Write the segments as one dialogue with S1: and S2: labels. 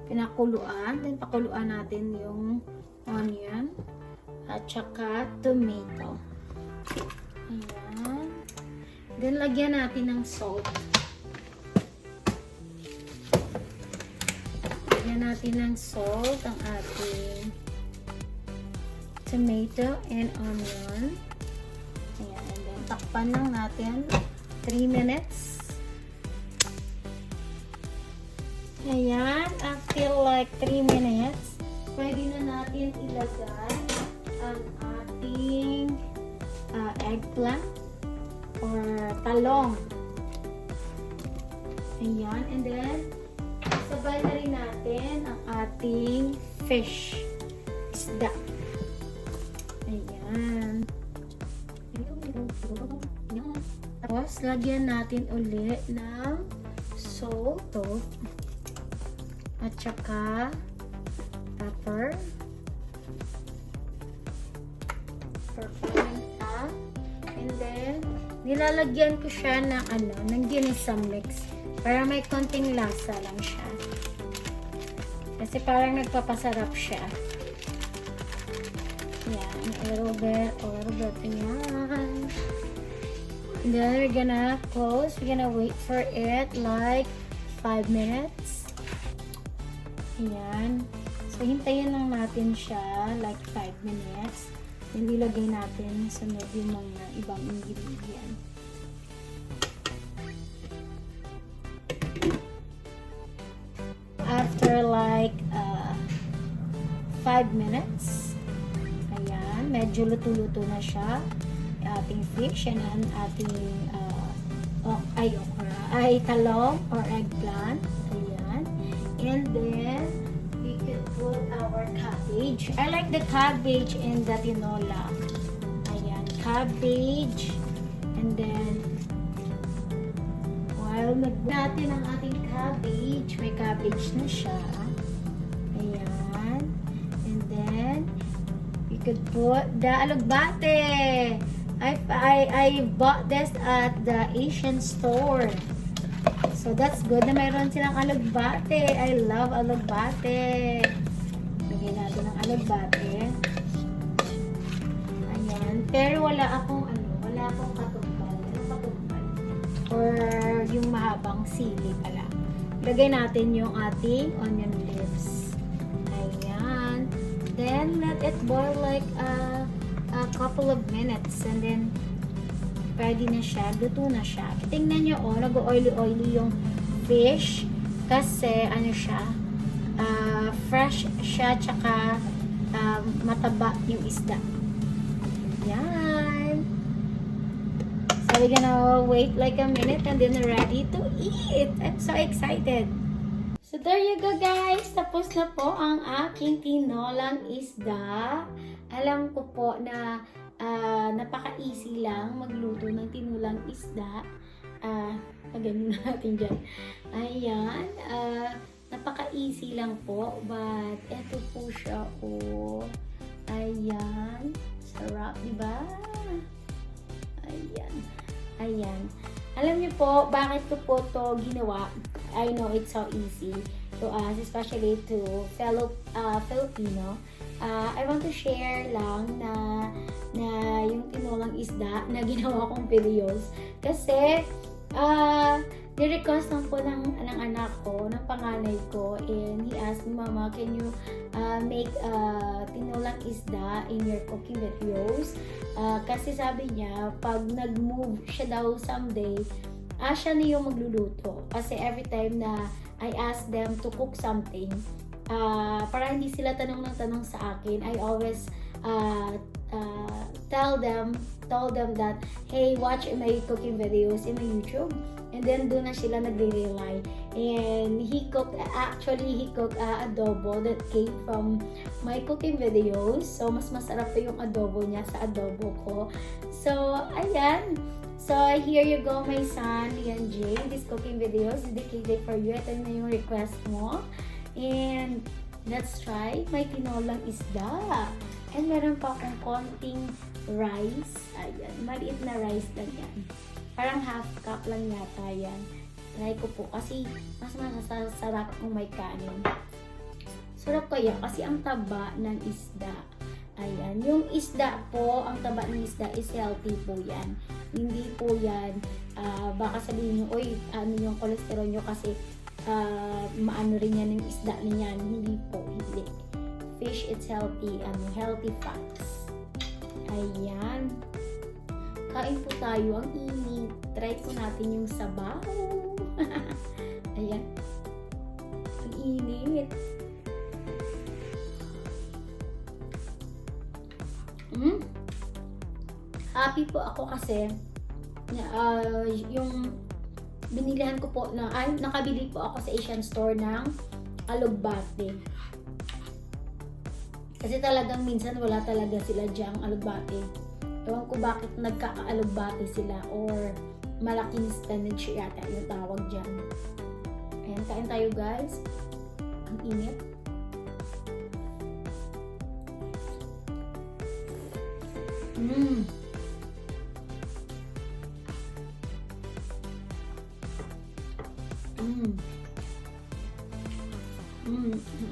S1: Pinakuluan, then pakuluan natin yung onion at saka tomato. Ayan. Then lagyan natin ng salt. Lagyan natin ng salt ang ating tomato and onion. Ayan. And then takpan lang natin 3 minutes. Ayan, after like 3 minutes, pwede na natin ilagay ang ating eggplant or talong. Ayan, and then sabay na rin natin ang ating fish, isda. Ayan. Tapos, lagyan natin ulit ng salt. At saka pepper, paminta, and then nilalagyan ko siya ng ng ginisa mix para may konting lasa lang siya. Kasi parang nagpapasarap siya. Yan, a little bit. Yan. And then we're gonna close. We're gonna wait for it like 5 minutes. Ayan. So, hintayin lang natin siya like 5 minutes. Then, ilagay natin sa yung mga ibang ingredient. After like 5 minutes, ayan, medyo luto-luto na siya. Ating fish and ang ating talong or eggplant. Ayan. And then, we can put our cabbage. I like the cabbage in the tinola. Ayan, cabbage. And then, while natin ang ating cabbage, may cabbage na siya. Ayan. And then, we could put the alogbate. I bought this at the Asian store. So, that's good na mayroon silang alogbate. I love alogbate. Lagyan natin ang alogbate. Ayan. Pero wala akong katumbal. Or yung mahabang sili pala. Lagay natin yung ating onion leaves. Ayan. Then, let it boil like a couple of minutes. And then, pwede na siya, luto na siya. Tingnan nyo, nag-oily-oily yung fish kasi, siya, fresh siya, tsaka mataba yung isda. Yan. So, we're gonna wait like a minute and then ready to eat. I'm so excited. So, there you go guys. Tapos na po ang aking tinolang isda. Alam ko po na napaka-easy lang magluto ng tinulang isda. Ganun natin dyan. Ayan. Napaka-easy lang po. But, eto po siya. Ayan. Sarap, diba? Ayan. Ayan. Alam niyo po, bakit ko po to ginawa? I know it's so easy to us, especially to fellow Filipino. I want to share lang na yung tinolang isda na ginawa kong videos. Kasi, Ni-request lang po ng anak ko, ng panganay ko, and he asked me, Mama, can you make tinolang isda in your cooking videos? Kasi sabi niya, pag nag-move siya daw someday, siya na yung magluluto. Kasi every time na I ask them to cook something, para hindi sila tanong ng tanong sa akin, I always tell them that, hey, watch my cooking videos in my YouTube. And then doon na sila nagre-rely. And he cooked adobo that came from my cooking videos. So mas masarap pa yung adobo niya sa adobo ko. So ayan. So here you go, my son, Lian J. This cooking video is dedicated for you. Ito na yung request mo. And let's try my tinolang isda. And meron pa akong konting rice. Ayan, maliit na rice lang yan. Parang half cup lang yata yan. Try ko po kasi mas masasarap kung may kanin. Sarap kaya kasi ang taba ng isda. Ayan, yung isda po, ang taba ng isda is healthy po yan. Hindi po yan, baka sabihin nyo, oy, ano yung cholesterol nyo kasi maano rin yan ng isda niyan. Hindi po, hindi. Fish, it's healthy, healthy fats. Ayan. Kain po tayo, ang init. Try po natin yung sabaw. Ayan. Ang init. Happy po ako kasi yung binilihan ko po nakabili po ako sa Asian store ng ALOGBATE. Kasi talagang minsan wala talaga sila diyang ALOGBATE. Ewan ko bakit nagkaka-ALOGBATE sila or malaking spinach yata yung tawag dyan. Ayan, kain tayo guys. Ang init.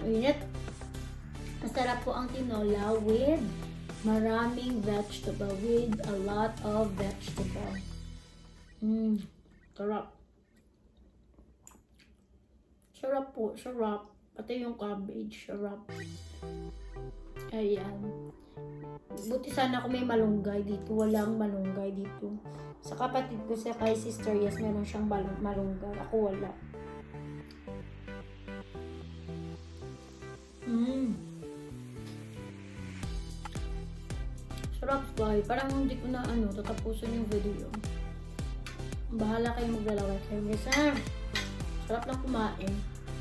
S1: Init. Masarap po ang tinola with maraming vegetable, with a lot of vegetable. Sarap. Sarap po, sarap. Pati yung cabbage, sarap. Ayan. Buti sana kung may malunggay dito. Walang malunggay dito. Sa kapatid ko, sa kay Sister Yes, meron siyang malunggay. Ako wala. Sarap guys. Parang hindi ko na tatapusin yung video. Bahala kayo maglalaway kayo. Guys, sarap lang kumain.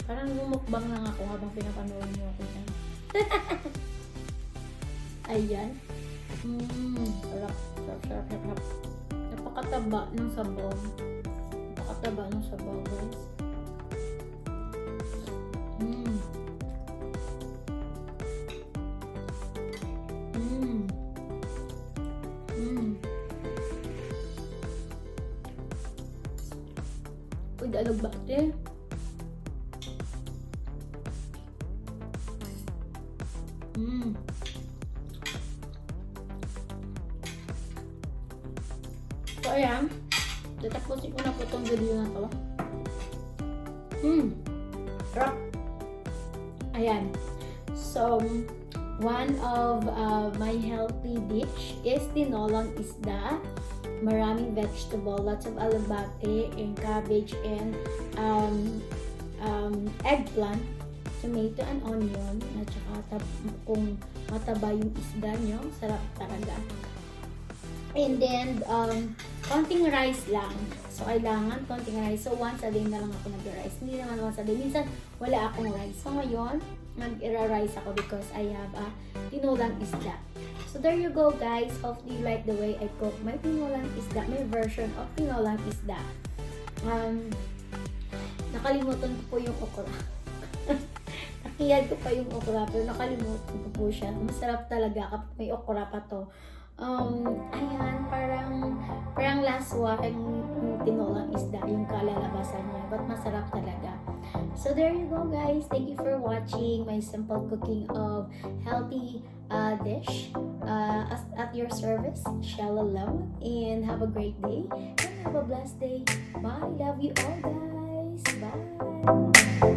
S1: Parang lumukbang lang ako habang pinapanood niyo ako yan. Ayan. Sarap. Napakataba ng sabaw. Napakataba ng sabaw guys. With ALOGBATE. So ayan, tatapusin ko na po itong video na to. Sarap. Ayan. So, one of my healthy dish is tinolang isda. Maraming vegetable, lots of ALOGBATE and cabbage and eggplant, tomato and onion, at saka kung mataba yung isda nyo, sarap talaga. And then, konting rice lang. So, kailangan konting rice. So, once a day na lang ako nag-rice. Hindi naman once a day. Minsan, wala akong rice. So, ngayon, nag-rice ako because I have a tinolang isda. So, there you go, guys. Hopefully, you like the way I cook my tinolang isda. My version of tinolang isda. Nakalimutan ko po yung okra. Nakiyad ko pa yung okra, pero nakalimutan ko po siya. Masarap talaga kapag may okra pa to. Ayan, parang laswa yung tinolang isda, yung kalalabasan niya, but masarap talaga. So there you go guys, thank you for watching my simple cooking of healthy dish at your service. Shalom and have a great day.
S2: have a blessed day. Bye. Love you all, guys. Bye.